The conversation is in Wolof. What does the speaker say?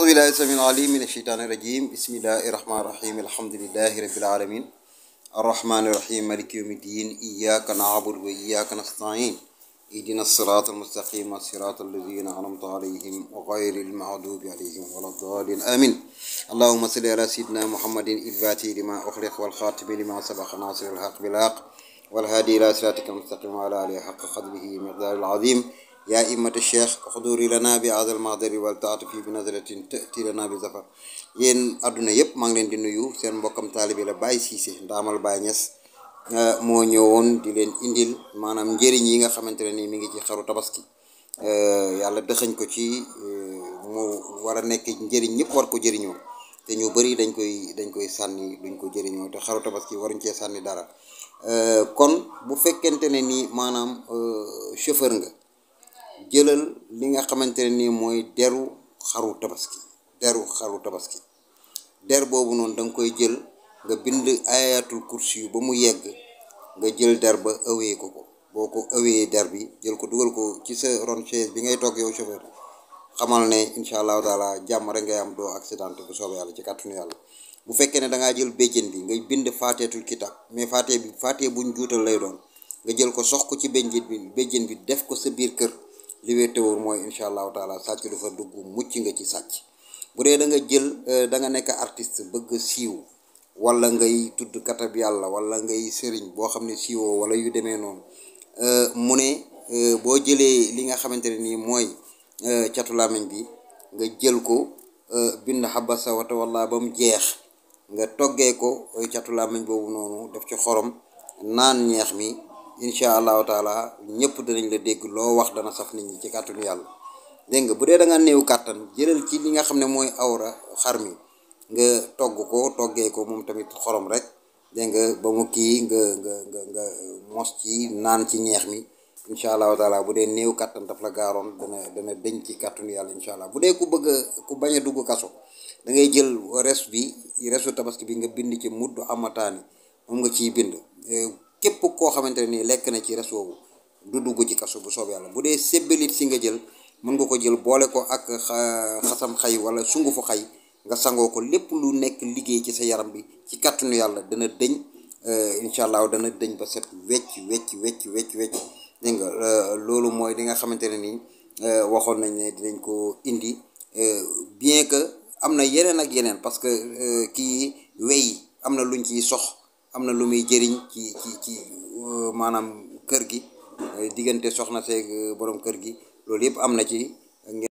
بالله السميع العليم من الشيطان الرجيم بسم الله الرحمن الرحيم الحمد لله رب العالمين الرحمن الرحيم مالك يوم الدين إياك نعبد وإياك نستعين اهدنا الصراط المستقيم صراط الذين أنعمت عليهم غير المغضوب عليهم ولا الضالين آمين اللهم صل على سيدنا محمد الفاتح لما أخلق والخاتم لما سبق ناصر الحق بالحق والهادي إلى صراطك المستقيم وعلى آله حق قدره مقدار العظيم يا إمة الشيخ احضري لنا بهذا المحضر والتعاطفي بنظرة تأتي لنا بزفر yéen àdduna yëpp maa ngi leen di nuyu seen mbokkam taalibe la Baye Cissé ndaamal Baye Niass moo ñëwoon di leen indil maanaam njëriñ yi nga xamante ne nii mi ngi ci xaru tabaski yàlla dëxañ ko ci mu war a nekk njëriñ ñëpp war ko jëriñoo te ñu bëri dañ koy sànni duñ ko jëriñoo te xaru tabaski waruñ cee sànni dara kon bu fekkente ne nii maanaam chauffeur nga jëlal li nga xamante ne nii mooy deru xaru tabaski der boobu noonu da nga koy jël nga bind ayatul kursi yu ba mu yegg nga jël der ba ëwee ko boo ko ëwee der bi jël ko dugal ko ci sa ron chaise bi ngay toog yow chauffeur xamal ne incha allahu taala jàmm rek ngay am doo accident bu soobee yàlla ci kàttanu yàlla. bu fekkee ne da ngaa jël béjjén bi ngay bind faateetul kitab mais faatee buñ juutal lay doon nga jël ko sox ko ci béjjén bi def ko sa biir kër li wér te wóor mooy incha allahu taala sàcc du fa dugg mucc nga ci sàcc. bu dee da nga jël da nga nekk artiste bëgg siiw wala ngay tudd katab yàlla wala ngay sëriñ boo xam ne siiwoo wala yu demee noonu mu ne boo jëlee li nga xamante ne nii mooy catu làmmiñ bi nga jël ko bind xabasa wata walla ba mu jeex nga toggee ko catu làmmiñ boobu noonu def ci xorom naan ñeex mi incha allahu taala ñëpp danañ la dégg loo wax dana saf nit ñi ci kàttanu yàlla. dégg nga bu dee da nga néew kàttan jëlal ci li nga xam ne mooy awra xar mi nga toggee ko moom tamit xorom rek dégg nga ba mu kii nga mos ci naan ci ñeex mi incha allahu taala bu dee néew kàttan daf la gaaroon dana deñ ci kàttanu yàlla incha allah bu dee ku bañ a dugg kaso da ngay jël resu tabaski bi nga bind ci muddu amataani moom nga ciy bind képp koo xamante ne nii lekk na ci res boobu du dugg ci kaso bu soob yàlla. bu dee sébbalit si nga jël mën nga ko jël boole ko ak xasam xay wala sungufu xay nga sangoo ko lépp lu nekk liggéey ci sa yaram bi ci kàttanu yàlla dana dëñ incha allah dana dëñ ba set wecc dégg nga loolu mooy li nga xamante ne nii waxoon nañ ne dinañ ko indi bien que am na yeneen ak yeneen parce que kii wey am na luñ ciy sox am na lu muy jëriñ ci maanaam kër gi diggante soxna seeg borom kër gi loolu yëpp am na ci